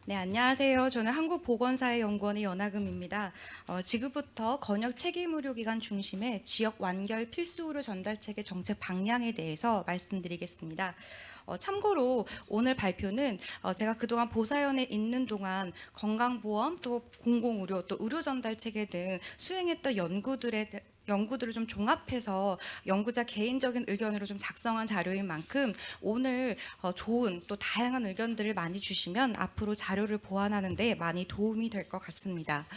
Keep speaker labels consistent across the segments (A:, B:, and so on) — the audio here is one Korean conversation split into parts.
A: 네, 안녕하세요. 저는 한국보건사회연구원의 연하금입니다. 지금부터 건역 책임의료기관 중심의 지역 완결 필수 의료 전달체계 정책 방향에 대해서 말씀드리겠습니다. 참고로 오늘 발표는 제가 그동안 보사연에 있는 동안 건강보험 또 공공의료 또 의료전달체계 등 수행했던 연구들을 좀 종합해서 연구자 개인적인 의견으로 좀 작성한 자료인 만큼 오늘 좋은 또 다양한 의견들을 많이 주시면 앞으로 자료를 보완하는 데 많이 도움이 될 것 같습니다.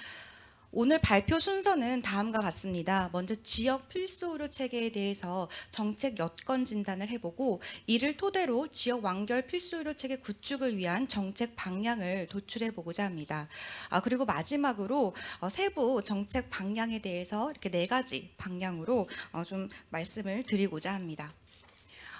A: 오늘 발표 순서는 다음과 같습니다. 먼저 지역 필수 의료 체계에 대해서 정책 여건 진단을 해보고 이를 토대로 지역 완결 필수 의료 체계 구축을 위한 정책 방향을 도출해보고자 합니다. 그리고 마지막으로 세부 정책 방향에 대해서 이렇게 4가지 방향으로 좀 말씀을 드리고자 합니다.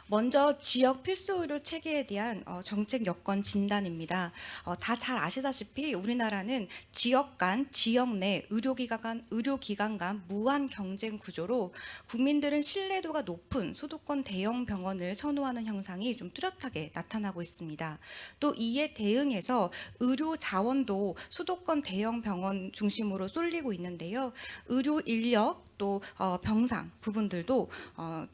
A: 먼저 지역 필수 의료 체계에 대한 정책 여건 진단입니다. 다 잘 아시다시피 우리나라는 지역 간, 지역 내 의료기관 간 무한 경쟁 구조로 국민들은 신뢰도가 높은 수도권 대형 병원을 선호하는 현상이 좀 뚜렷하게 나타나고 있습니다. 또 이에 대응해서 의료 자원도 수도권 대형 병원 중심으로 쏠리고 있는데요. 의료 인력 또 병상 부분들도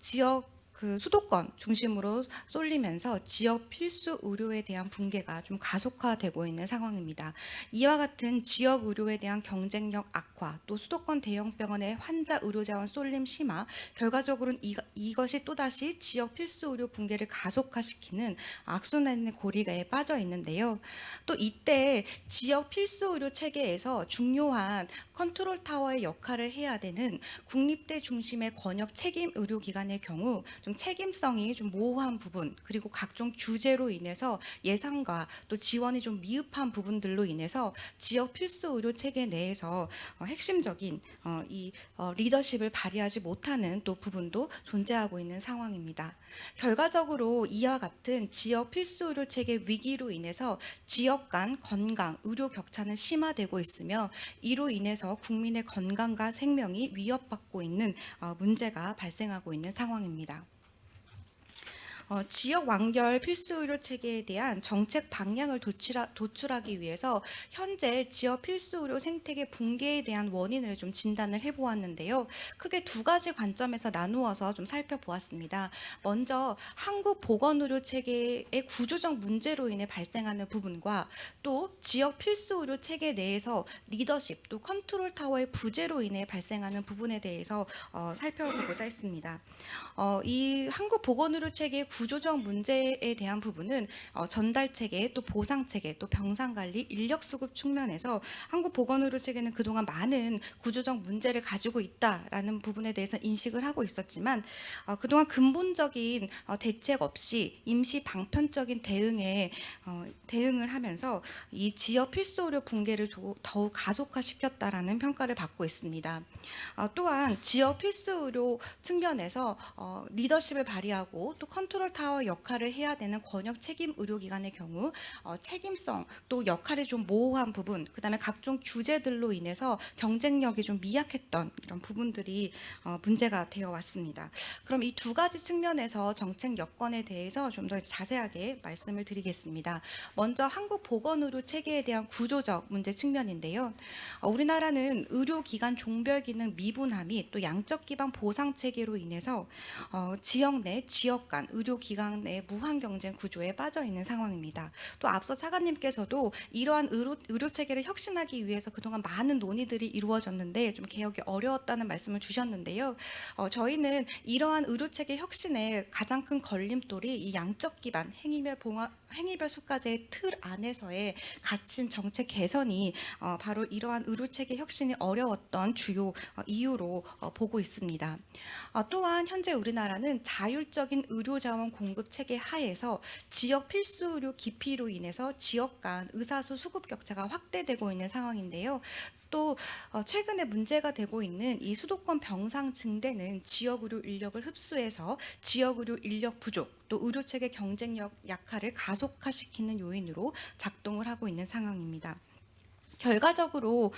A: 지역 수도권 중심으로 쏠리면서 지역 필수 의료에 대한 붕괴가 좀 가속화되고 있는 상황입니다. 이와 같은 지역 의료에 대한 경쟁력 악화, 또 수도권 대형 병원의 환자 의료 자원 쏠림 심화, 결과적으로는 이것이 또다시 지역 필수 의료 붕괴를 가속화시키는 악순환의 고리에 빠져 있는데요. 또 이때 지역 필수 의료 체계에서 중요한 컨트롤 타워의 역할을 해야 되는 국립대 중심의 권역 책임 의료기관의 경우 좀 책임성이 좀 모호한 부분, 그리고 각종 규제로 인해서 예산과 또 지원이 좀 미흡한 부분들로 인해서 지역 필수 의료 체계 내에서 핵심적인 이 리더십을 발휘하지 못하는 또 부분도 존재하고 있는 상황입니다. 결과적으로 이와 같은 지역 필수 의료 체계 위기로 인해서 지역 간 건강, 의료 격차는 심화되고 있으며 이로 인해서 국민의 건강과 생명이 위협받고 있는 문제가 발생하고 있는 상황입니다. 지역 완결 필수 의료 체계에 대한 정책 방향을 도출하기 위해서 현재 지역 필수 의료 생태계 붕괴에 대한 원인을 좀 진단을 해보았는데요. 크게 2가지 관점에서 나누어서 좀 살펴보았습니다. 먼저 한국 보건의료 체계의 구조적 문제로 인해 발생하는 부분과 또 지역 필수 의료 체계 내에서 리더십 또 컨트롤 타워의 부재로 인해 발생하는 부분에 대해서 살펴보고자 했습니다. 이 한국 보건의료 체계의 구조적 문제에 대한 부분은 전달 체계, 또 보상 체계, 또 병상 관리, 인력 수급 측면에서 한국 보건의료 체계는 그동안 많은 구조적 문제를 가지고 있다라는 부분에 대해서 인식을 하고 있었지만 그동안 근본적인 대책 없이 임시 방편적인 대응을 하면서 이 지역 필수 의료 붕괴를 더욱 가속화시켰다라는 평가를 받고 있습니다. 또한 지역 필수 의료 측면에서 리더십을 발휘하고 또 컨트롤 타워 역할을 해야 되는 권역 책임 의료기관의 경우 책임성 또 역할이 좀 모호한 부분, 그다음에 각종 규제들로 인해서 경쟁력이 좀 미약했던 이런 부분들이 문제가 되어 왔습니다. 그럼 이 2가지 측면에서 정책 여건에 대해서 좀 더 자세하게 말씀을 드리겠습니다. 먼저 한국 보건의료 체계에 대한 구조적 문제 측면인데요. 우리나라는 의료기관 종별 기능 미분함이 또 양적 기반 보상 체계로 인해서 지역 내, 지역 간, 의료기관 내 무한 경쟁 구조에 빠져 있는 상황입니다. 또 앞서 차관님께서도 이러한 의료 체계를 혁신하기 위해서 그동안 많은 논의들이 이루어졌는데 좀 개혁이 어려웠다는 말씀을 주셨는데요. 저희는 이러한 의료 체계 혁신의 가장 큰 걸림돌이 이 양적 기반 행위별 수가제의 틀 안에서의 갇힌 정책 개선이 바로 이러한 의료 체계 혁신이 어려웠던 주요 이유로 보고 있습니다. 또한 현재 우리나라는 자율적인 의료자원 공급 체계 하에서 지역 필수 의료 기피로 인해서 지역 간 의사수 수급 격차가 확대되고 있는 상황인데요. 또 최근에 문제가 되고 있는 이 수도권 병상 증대는 지역 의료 인력을 흡수해서 지역 의료 인력 부족 또 의료 체계 경쟁력 약화를 가속화시키는 요인으로 작동을 하고 있는 상황입니다. 결과적으로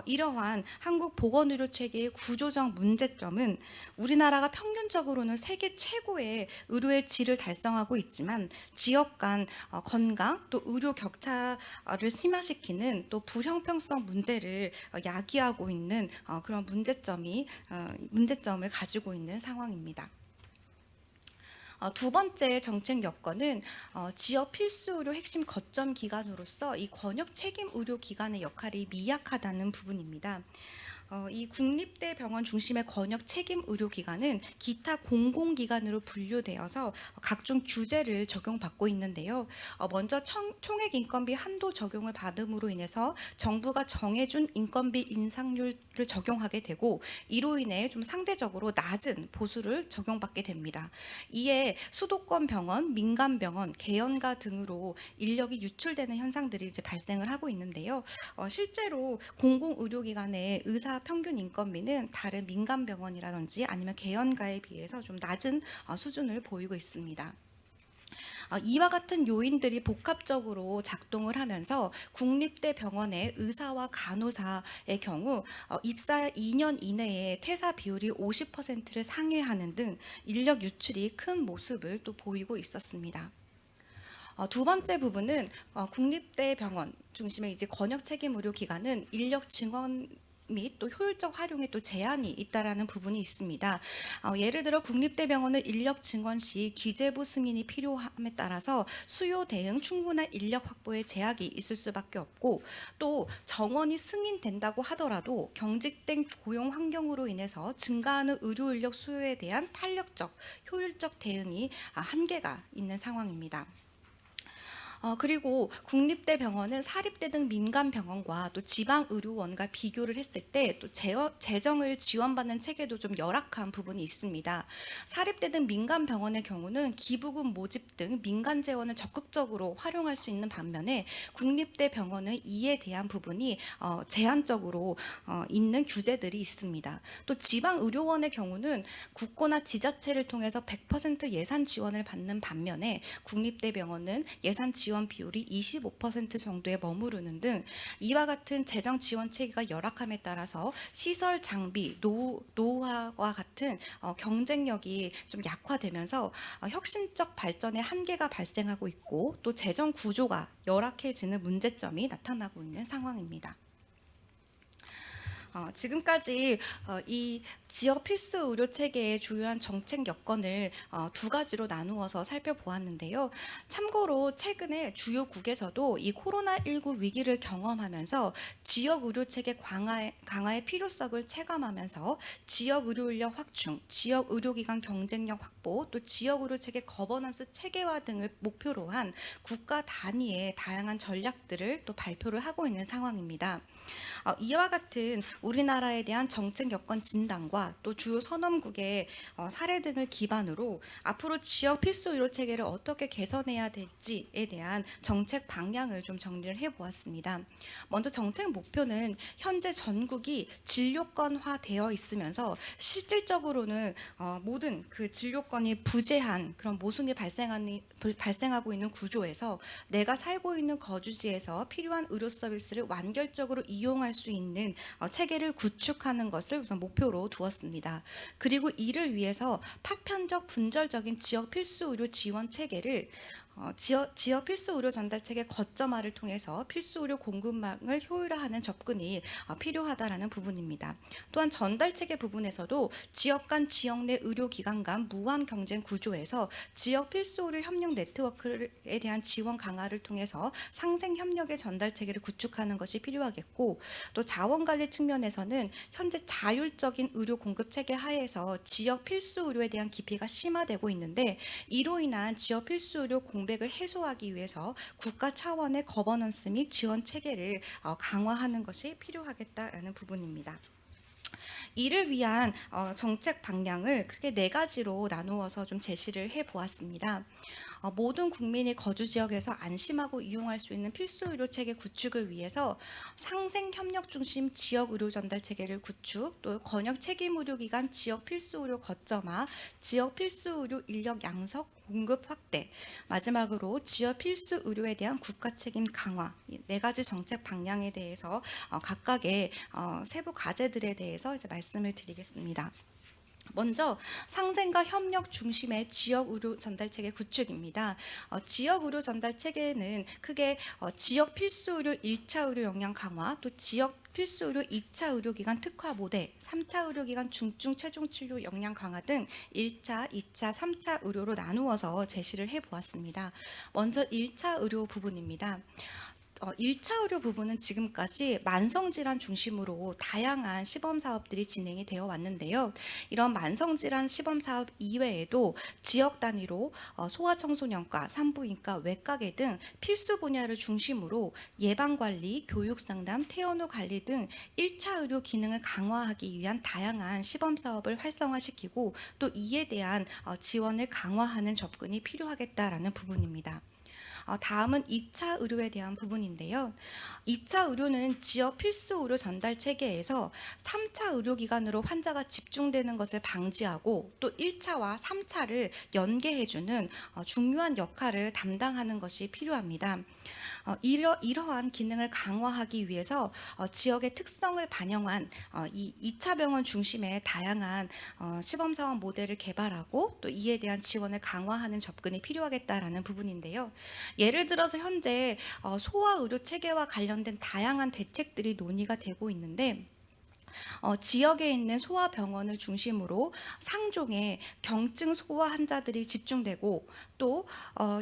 A: 이러한 한국 보건의료 체계의 구조적 문제점은 우리나라가 평균적으로는 세계 최고의 의료의 질을 달성하고 있지만 지역 간 건강 또 의료 격차를 심화시키는 또 불형평성 문제를 야기하고 있는 그런 문제점을 가지고 있는 상황입니다. 두 번째 정책 여건은 지역 필수 의료 핵심 거점 기관으로서 이 권역 책임 의료 기관의 역할이 미약하다는 부분입니다. 이 국립대병원 중심의 권역 책임 의료기관은 기타 공공기관으로 분류되어서 각종 규제를 적용받고 있는데요. 먼저 총액 인건비 한도 적용을 받음으로 인해서 정부가 정해준 인건비 인상률을 적용하게 되고 이로 인해 좀 상대적으로 낮은 보수를 적용받게 됩니다. 이에 수도권 병원, 민간 병원, 개연가 등으로 인력이 유출되는 현상들이 이제 발생을 하고 있는데요. 실제로 공공의료기관의 의사 평균 인건비는 다른 민간 병원이라든지 아니면 개연가에 비해서 좀 낮은 수준을 보이고 있습니다. 이와 같은 요인들이 복합적으로 작동을 하면서 국립대 병원의 의사와 간호사의 경우 입사 2년 이내에 퇴사 비율이 50%를 상회하는 등 인력 유출이 큰 모습을 또 보이고 있었습니다. 두 번째 부분은 국립대병원 중심의 이제 권역 책임 의료 기관은 인력 증원 및 또 효율적 활용에 또 제한이 있다라는 부분이 있습니다. 예를 들어 국립대병원은 인력 증원 시 기재부 승인이 필요함에 따라서 수요 대응 충분한 인력 확보에 제약이 있을 수밖에 없고 또 정원이 승인된다고 하더라도 경직된 고용 환경으로 인해서 증가하는 의료 인력 수요에 대한 탄력적, 효율적 대응이 한계가 있는 상황입니다. 그리고 국립대병원은 사립대 등 민간 병원과 또 지방의료원과 비교를 했을 때 또 재정을 지원받는 체계도 좀 열악한 부분이 있습니다. 사립대 등 민간 병원의 경우는 기부금 모집 등 민간 재원을 적극적으로 활용할 수 있는 반면에 국립대 병원은 이에 대한 부분이 제한적으로 있는 규제들이 있습니다. 또 지방의료원의 경우는 국고나 지자체를 통해서 100% 예산 지원을 받는 반면에 국립대병원은 예산 지원 비율이 25% 정도에 머무르는 등 이와 같은 재정 지원 체계가 열악함에 따라서 시설 장비, 노후화와 같은 경쟁력이 좀 약화되면서 혁신적 발전의 한계가 발생하고 있고 또 재정 구조가 열악해지는 문제점이 나타나고 있는 상황입니다. 지금까지 이 지역 필수 의료 체계의 주요한 정책 여건을 두 가지로 나누어서 살펴보았는데요. 참고로 최근에 주요국에서도 이 코로나19 위기를 경험하면서 지역 의료 체계 강화의 필요성을 체감하면서 지역 의료 인력 확충, 지역 의료기관 경쟁력 확보, 또 지역 의료 체계 거버넌스 체계화 등을 목표로 한 국가 단위의 다양한 전략들을 또 발표를 하고 있는 상황입니다. 이와 같은 우리나라에 대한 정책 여건 진단과 또 주요 선언국의 사례 등을 기반으로 앞으로 지역 필수 의료 체계를 어떻게 개선해야 될지에 대한 정책 방향을 좀 정리를 해보았습니다. 먼저 정책 목표는 현재 전국이 진료권화되어 있으면서 실질적으로는 모든 그 진료권이 부재한 그런 모순이 발생하고 있는 구조에서 내가 살고 있는 거주지에서 필요한 의료 서비스를 완결적으로 이용할 수 있는 체계를 구축하는 것을 우선 목표로 두었습니다. 그리고 이를 위해서 파편적 분절적인 지역 필수 의료 지원 체계를 지역 필수 의료 전달 체계 거점화를 통해서 필수 의료 공급망을 효율화하는 접근이 필요하다라는 부분입니다. 또한 전달 체계 부분에서도 지역 간 지역 내 의료 기관 간 무한 경쟁 구조에서 지역 필수 의료 협력 네트워크에 대한 지원 강화를 통해서 상생 협력의 전달 체계를 구축하는 것이 필요하겠고 또 자원 관리 측면에서는 현재 자율적인 의료 공급 체계 하에서 지역 필수 의료에 대한 기피가 심화되고 있는데 이로 인한 지역 필수 의료 공백을 해소하기 위해서 국가 차원의 거버넌스 및 지원 체계를 강화하는 것이 필요하겠다라는 부분입니다. 이를 위한 정책 방향을 크게 네 가지로 나누어서 좀 제시를 해 보았습니다. 모든 국민이 거주 지역에서 안심하고 이용할 수 있는 필수 의료 체계 구축을 위해서 상생 협력 중심 지역 의료 전달 체계를 구축, 또 권역 책임 의료 기관 지역 필수 의료 거점화, 지역 필수 의료 인력 양석 공급 확대, 마지막으로 지역 필수 의료에 대한 국가 책임 강화, 이 네 가지 정책 방향에 대해서 각각의 세부 과제들에 대해서 이제 말씀을 드리겠습니다. 먼저 상생과 협력 중심의 지역 의료 전달 체계 구축입니다. 지역 의료 전달 체계는 크게 지역 필수 의료 1차 의료 역량 강화, 또 지역 필수 의료 2차 의료기관 특화 모델, 3차 의료기관 중증 최종 치료 역량 강화 등 1차, 2차, 3차 의료로 나누어서 제시를 해 보았습니다. 먼저 1차 의료 부분입니다. 1차 의료 부분은 지금까지 만성질환 중심으로 다양한 시범 사업들이 진행이 되어 왔는데요. 이런 만성질환 시범 사업 이외에도 지역 단위로 소아청소년과, 산부인과, 외과계 등 필수 분야를 중심으로 예방관리, 교육상담, 퇴원 후 관리 등 1차 의료 기능을 강화하기 위한 다양한 시범 사업을 활성화시키고 또 이에 대한 지원을 강화하는 접근이 필요하겠다라는 부분입니다. 다음은 2차 의료에 대한 부분인데요. 2차 의료는 지역 필수 의료 전달 체계에서 3차 의료기관으로 환자가 집중되는 것을 방지하고 또 1차와 3차를 연계해주는 중요한 역할을 담당하는 것이 필요합니다. 이러한 기능을 강화하기 위해서 지역의 특성을 반영한 이 2차 병원 중심의 다양한 시범사업 모델을 개발하고 또 이에 대한 지원을 강화하는 접근이 필요하겠다라는 부분인데요. 예를 들어서 현재 소아의료 체계와 관련된 다양한 대책들이 논의가 되고 있는데 지역에 있는 소아병원을 중심으로 상종에 경증 소아 환자들이 집중되고 또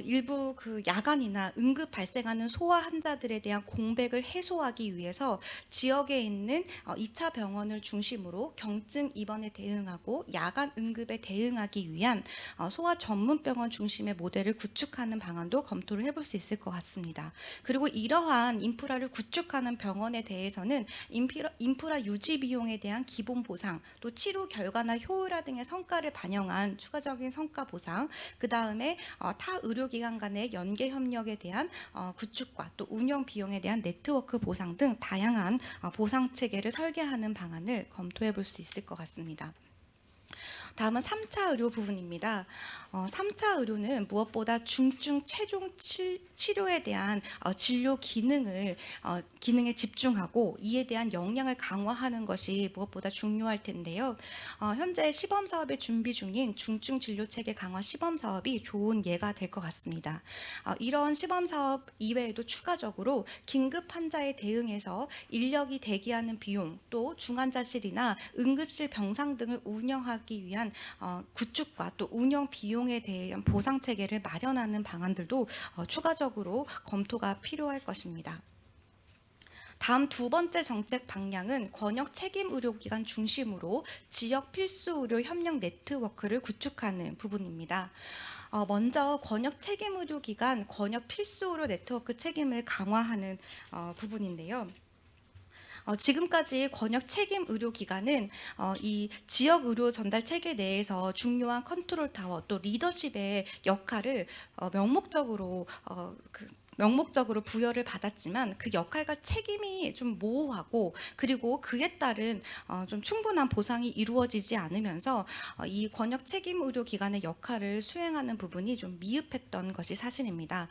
A: 일부 그 야간이나 응급 발생하는 소아 환자들에 대한 공백을 해소하기 위해서 지역에 있는 2차 병원을 중심으로 경증 입원에 대응하고 야간 응급에 대응하기 위한 소아 전문 병원 중심의 모델을 구축하는 방안도 검토를 해볼 수 있을 것 같습니다. 그리고 이러한 인프라를 구축하는 병원에 대해서는 인프라 유지 비용에 대한 기본 보상, 또 치료 결과나 효율화 등의 성과를 반영한 추가적인 성과 보상, 그 다음에 타 의료기관 간의 연계 협력에 대한 구축과 또 운영 비용에 대한 네트워크 보상 등 다양한 보상 체계를 설계하는 방안을 검토해 볼 수 있을 것 같습니다. 다음은 3차 의료 부분입니다. 3차 의료는 무엇보다 중증 최종 치료에 대한 진료 기능에 집중하고 이에 대한 역량을 강화하는 것이 무엇보다 중요할 텐데요. 현재 시범 사업에 준비 중인 중증 진료 체계 강화 시범 사업이 좋은 예가 될 것 같습니다. 이런 시범 사업 이외에도 추가적으로 긴급 환자에 대응해서 인력이 대기하는 비용, 또 중환자실이나 응급실 병상 등을 운영하기 위한 구축과 또 운영 비용에 대한 보상 체계를 마련하는 방안들도 추가적으로 검토가 필요할 것입니다. 다음 두 번째 정책 방향은 권역 책임 의료기관 중심으로 지역 필수 의료 협력 네트워크를 구축하는 부분입니다. 먼저 권역 책임 의료기관 권역 필수 의료 네트워크 책임을 강화하는 부분인데요. 지금까지 권역 책임 의료기관은 이 지역 의료 전달 체계 내에서 중요한 컨트롤 타워 또 리더십의 역할을 명목적으로 부여를 받았지만 그 역할과 책임이 좀 모호하고 그리고 그에 따른 좀 충분한 보상이 이루어지지 않으면서 이 권역 책임 의료기관의 역할을 수행하는 부분이 좀 미흡했던 것이 사실입니다.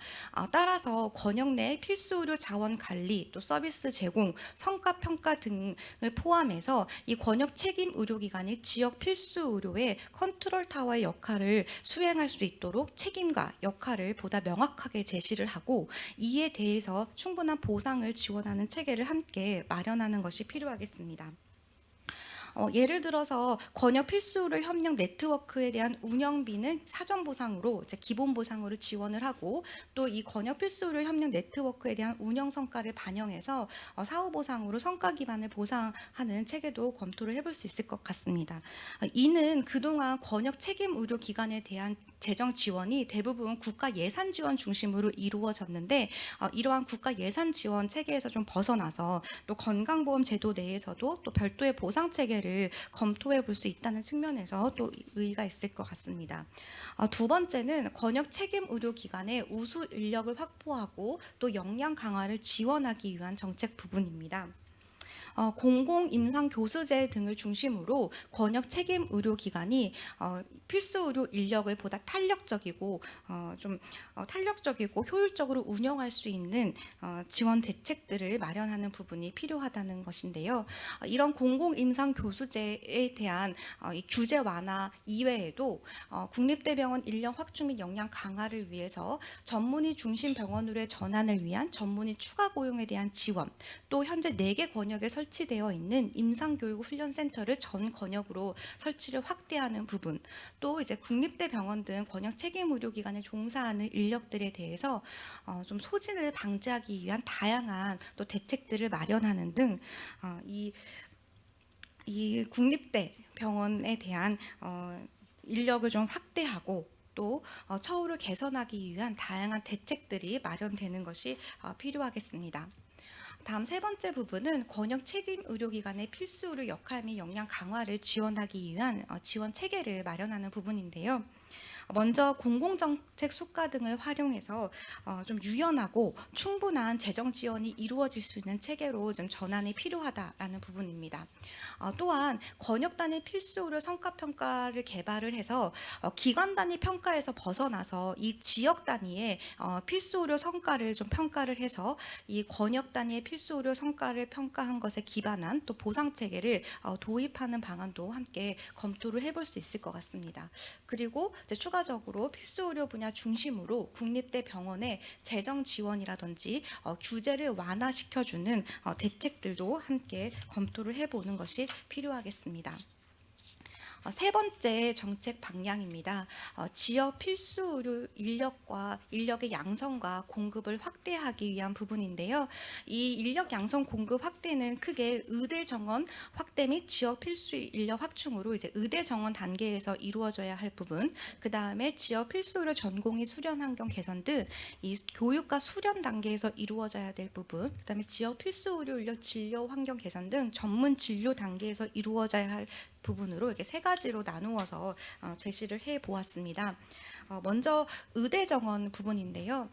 A: 따라서 권역 내 필수 의료 자원 관리 또 서비스 제공, 성과 평가 등을 포함해서 이 권역 책임 의료기관이 지역 필수 의료의 컨트롤 타워의 역할을 수행할 수 있도록 책임과 역할을 보다 명확하게 제시를 하고 이에 대해서 충분한 보상을 지원하는 체계를 함께 마련하는 것이 필요하겠습니다. 예를 들어서 권역 필수의료 협력 네트워크에 대한 운영비는 사전 보상으로 이제 기본 보상으로 지원을 하고 또 이 권역 필수의료 협력 네트워크에 대한 운영 성과를 반영해서 사후 보상으로 성과 기반을 보상하는 체계도 검토를 해볼 수 있을 것 같습니다. 이는 그동안 권역 책임 의료 기관에 대한 재정 지원이 대부분 국가 예산 지원 중심으로 이루어졌는데 이러한 국가 예산 지원 체계에서 좀 벗어나서 또 건강보험 제도 내에서도 또 별도의 보상 체계를 검토해 볼 수 있다는 측면에서 또 의의가 있을 것 같습니다. 두 번째는 권역 책임 의료기관의 우수 인력을 확보하고 또 역량 강화를 지원하기 위한 정책 부분입니다. 공공 임상 교수제 등을 중심으로 권역 책임 의료기관이 필수 의료 인력을 보다 탄력적이고 탄력적이고 효율적으로 운영할 수 있는 지원 대책들을 마련하는 부분이 필요하다는 것인데요. 이런 공공 임상 교수제에 대한 이 규제 완화 이외에도 국립대병원 인력 확충 및 역량 강화를 위해서 전문의 중심 병원으로의 전환을 위한 전문의 추가 고용에 대한 지원, 또 현재 4개 권역에 설치되어 있는 임상교육 훈련센터를 전 권역으로 설치를 확대하는 부분, 또 이제 국립대 병원 등 권역 책임 의료기관에 종사하는 인력들에 대해서 좀 소진을 방지하기 위한 다양한 또 대책들을 마련하는 등 이 국립대 병원에 대한 인력을 좀 확대하고 또 처우를 개선하기 위한 다양한 대책들이 마련되는 것이 필요하겠습니다. 다음 세 번째 부분은 권역 책임 의료기관의 필수 의료 역할 및 역량 강화를 지원하기 위한 지원 체계를 마련하는 부분인데요. 먼저 공공정책 수가 등을 활용해서 좀 유연하고 충분한 재정 지원이 이루어질 수 있는 체계로 좀 전환이 필요하다라는 부분입니다. 또한 권역 단위 필수 의료 성과 평가를 개발을 해서 기관 단위 평가에서 벗어나서 이 지역 단위의 필수 의료 성과를 좀 평가를 해서 이 권역 단위의 필수 의료 성과를 평가한 것에 기반한 또 보상 체계를 도입하는 방안도 함께 검토를 해볼 수 있을 것 같습니다. 그리고 이제 추가적으로 필수 의료 분야 중심으로 국립대 병원의 재정 지원이라든지 규제를 완화시켜주는 대책들도 함께 검토를 해보는 것이 필요하겠습니다. 세 번째 정책 방향입니다. 지역 필수 의료 인력의 양성과 공급을 확대하기 위한 부분인데요. 이 인력 양성 공급 확대는 크게 의대 정원 확대 및 지역 필수 인력 확충으로 이제 의대 정원 단계에서 이루어져야 할 부분, 그 다음에 지역 필수 의료 전공의 수련 환경 개선 등 이 교육과 수련 단계에서 이루어져야 될 부분, 그 다음에 지역 필수 의료 인력 진료 환경 개선 등 전문 진료 단계에서 이루어져야 할 부분으로 이렇게 세 가지로 나누어서 제시를 해 보았습니다. 먼저 의대 정원 부분인데요.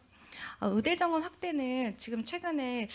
A: 의대 정원 확대는 지금 최근에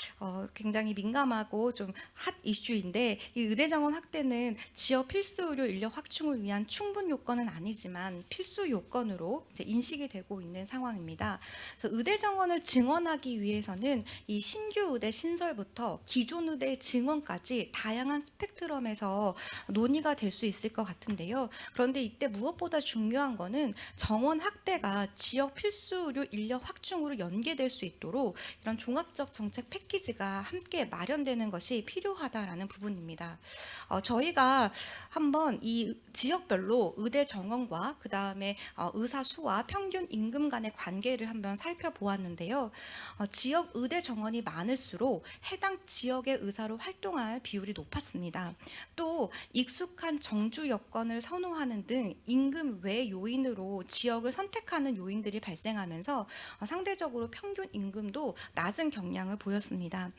A: 굉장히 민감하고 좀 핫 이슈인데, 이 의대 정원 확대는 지역 필수 의료 인력 확충을 위한 충분 요건은 아니지만 필수 요건으로 이제 인식이 되고 있는 상황입니다. 그래서 의대 정원을 증원하기 위해서는 이 신규 의대 신설부터 기존 의대 증원까지 다양한 스펙트럼에서 논의가 될 수 있을 것 같은데요. 그런데 이때 무엇보다 중요한 거는 정원 확대가 지역 필수 의료 인력 확충으로 연계될 수 있도록 이런 종합적 정책 패키지가 함께 마련되는 것이 필요하다라는 부분입니다. 저희가 한번 이 지역별로 의대 정원과 그 다음에 의사 수와 평균 임금 간의 관계를 한번 살펴보았는데요. 지역 의대 정원이 많을수록 해당 지역의 의사로 활동할 비율이 높았습니다. 또 익숙한 정주 여건을 선호하는 등 임금 외 요인으로 지역을 선택하는 요인들이 발생하면서 상대적으로 평균 임금도 낮은 경향을 보였습니다.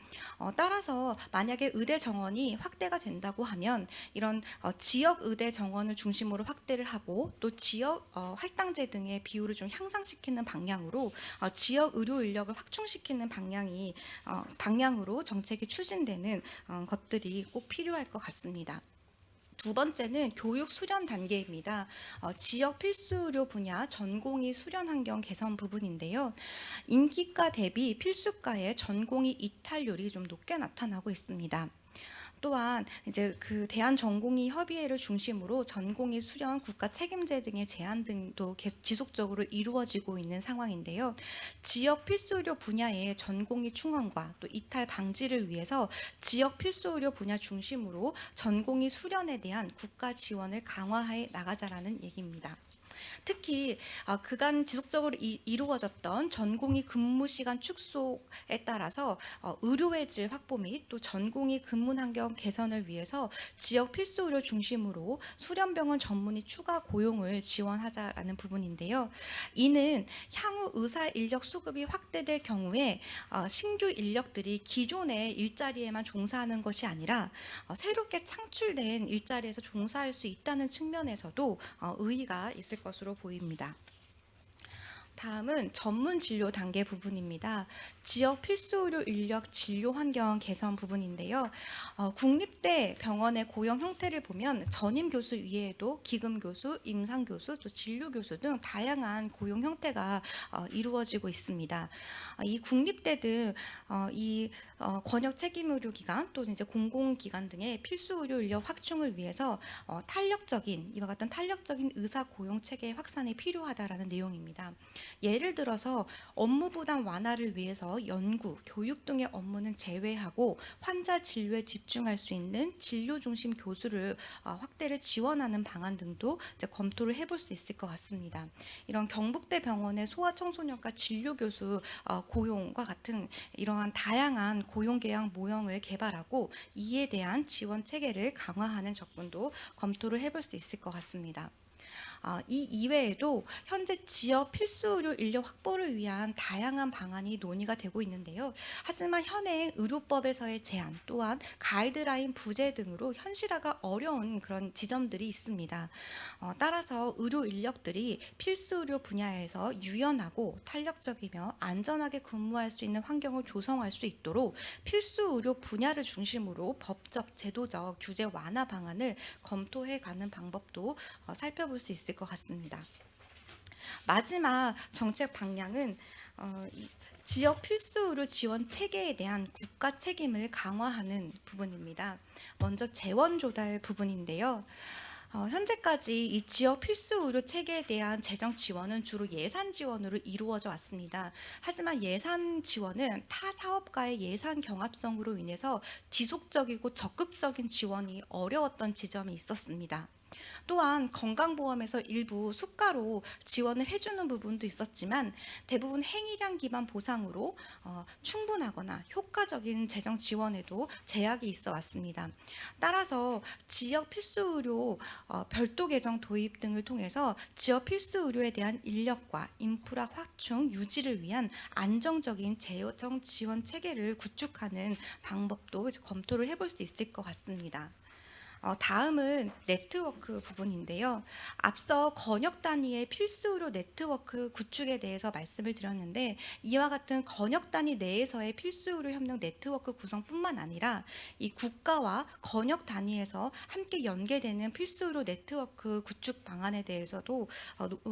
A: 따라서 만약에 의대 정원이 확대가 된다고 하면 이런 지역 의대 정원을 중심으로 확대를 하고 또 지역 할당제 등의 비율을 좀 향상시키는 방향으로 지역 의료 인력을 확충시키는 방향으로 정책이 추진되는 것들이 꼭 필요할 것 같습니다. 두 번째는 교육 수련 단계입니다. 지역 필수 의료 분야 전공의 수련 환경 개선 부분인데요. 인기과 대비 필수과의 전공의 이탈률이 좀 높게 나타나고 있습니다. 또한 이제 그 대한전공의 협의회를 중심으로 전공의 수련 국가 책임제 등의 제한 등도 지속적으로 이루어지고 있는 상황인데요. 지역 필수 의료 분야의 전공의 충원과 또 이탈 방지를 위해서 지역 필수 의료 분야 중심으로 전공의 수련에 대한 국가 지원을 강화해 나가자라는 얘기입니다. 특히 그간 지속적으로 이루어졌던 전공의 근무 시간 축소에 따라서 의료의 질 확보 및 또 전공의 근무 환경 개선을 위해서 지역 필수 의료 중심으로 수련병원 전문의 추가 고용을 지원하자라는 부분인데요. 이는 향후 의사 인력 수급이 확대될 경우에 신규 인력들이 기존의 일자리에만 종사하는 것이 아니라 새롭게 창출된 일자리에서 종사할 수 있다는 측면에서도 의의가 있을 것으로 보입니다. 다음은 전문 진료 단계 부분입니다. 지역 필수 의료 인력 진료 환경 개선 부분인데요. 국립대 병원의 고용 형태를 보면 전임 교수 이외에도 기금 교수, 임상 교수, 또 진료 교수 등 다양한 고용 형태가 이루어지고 있습니다. 이 국립대 등 이 권역 책임 의료 기관 또는 이제 공공기관 등의 필수 의료 인력 확충을 위해서 이와 같은 탄력적인 의사 고용 체계 확산이 필요하다라는 내용입니다. 예를 들어서 업무 부담 완화를 위해서 연구, 교육 등의 업무는 제외하고 환자 진료에 집중할 수 있는 진료 중심 교수를 확대를 지원하는 방안 등도 이제 검토를 해볼 수 있을 것 같습니다. 이런 경북대 병원의 소아청소년과 진료 교수 고용과 같은 이러한 다양한 고용 계약 모형을 개발하고 이에 대한 지원 체계를 강화하는 접근도 검토를 해볼 수 있을 것 같습니다. 이 이외에도 현재 지역 필수 의료 인력 확보를 위한 다양한 방안이 논의가 되고 있는데요. 하지만 현행 의료법에서의 제한 또한 가이드라인 부재 등으로 현실화가 어려운 그런 지점들이 있습니다. 따라서 의료 인력들이 필수 의료 분야에서 유연하고 탄력적이며 안전하게 근무할 수 있는 환경을 조성할 수 있도록 필수 의료 분야를 중심으로 법적, 제도적 규제 완화 방안을 검토해 가는 방법도 살펴볼 수 있을 것 같습니다. 마지막 정책 방향은 지역 필수 의료 지원 체계에 대한 국가 책임을 강화하는 부분입니다. 먼저 재원 조달 부분인데요. 현재까지 이 지역 필수 의료 체계에 대한 재정 지원은 주로 예산 지원으로 이루어져 왔습니다. 하지만 예산 지원은 타 사업과의 예산 경합성으로 인해서 지속적이고 적극적인 지원이 어려웠던 지점이 있었습니다. 또한 건강보험에서 일부 수가로 지원을 해주는 부분도 있었지만 대부분 행위량 기반 보상으로 충분하거나 효과적인 재정 지원에도 제약이 있어 왔습니다. 따라서 지역 필수 의료 별도 개정 도입 등을 통해서 지역 필수 의료에 대한 인력과 인프라 확충 유지를 위한 안정적인 재정 지원 체계를 구축하는 방법도 검토를 해볼 수 있을 것 같습니다. 다음은 네트워크 부분인데요. 앞서 권역 단위의 필수 의료 네트워크 구축에 대해서 말씀을 드렸는데 이와 같은 권역 단위 내에서의 필수 의료 협력 네트워크 구성뿐만 아니라 이 국가와 권역 단위에서 함께 연계되는 필수 의료 네트워크 구축 방안에 대해서도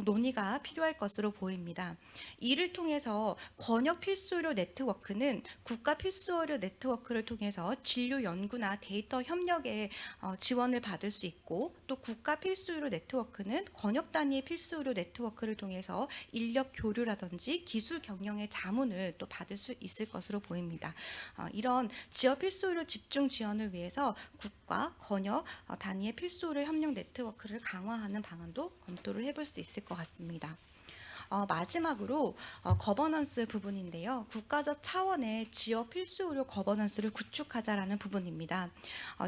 A: 논의가 필요할 것으로 보입니다. 이를 통해서 권역 필수 의료 네트워크는 국가 필수 의료 네트워크를 통해서 진료 연구나 데이터 협력에 지원을 받을 수 있고 또 국가 필수 의료 네트워크는 권역 단위의 필수 의료 네트워크를 통해서 인력 교류라든지 기술 경영의 자문을 또 받을 수 있을 것으로 보입니다. 이런 지역 필수 의료 집중 지원을 위해서 국가, 권역 단위의 필수 의료 협력 네트워크를 강화하는 방안도 검토를 해볼 수 있을 것 같습니다. 마지막으로 거버넌스 부분인데요. 국가적 차원의 지역 필수 의료 거버넌스를 구축하자라는 부분입니다.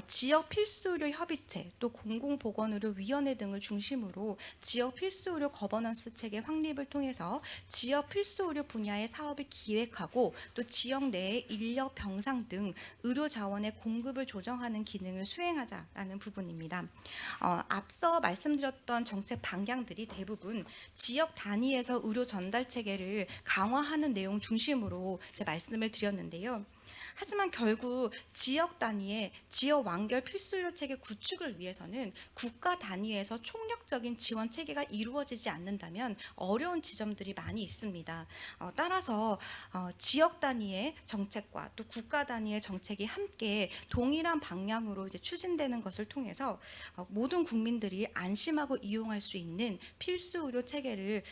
A: 지역 필수 의료 협의체 또 공공보건의료위원회 등을 중심으로 지역 필수 의료 거버넌스 체계 확립을 통해서 지역 필수 의료 분야의 사업을 기획하고 또 지역 내의 인력 병상 등 의료 자원의 공급을 조정하는 기능을 수행하자라는 부분입니다. 앞서 말씀드렸던 정책 방향들이 대부분 지역 단위에서 의료 전달 체계를 강화하는 내용 중심으로 제 말씀을 드렸는데요. 하지만 결국 지역 단위의 지역 완결 필수 의료 체계 구축을 위해서는 국가 단위에서 총력적인 지원 체계가 이루어지지 않는다면 어려운 지점들이 많이 있습니다. 따라서 지역 단위의 정책과 또 국가 단위의 정책이 함께 동일한 방향으로 이제 추진되는 것을 통해서 모든 국민들이 안심하고 이용할 수 있는 필수 의료 체계를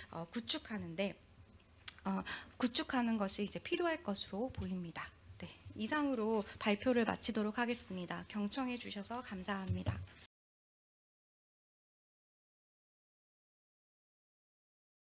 A: 구축하는 것이 이제 필요할 것으로 보입니다. 네, 이상으로 발표를 마치도록 하겠습니다. 경청해 주셔서 감사합니다.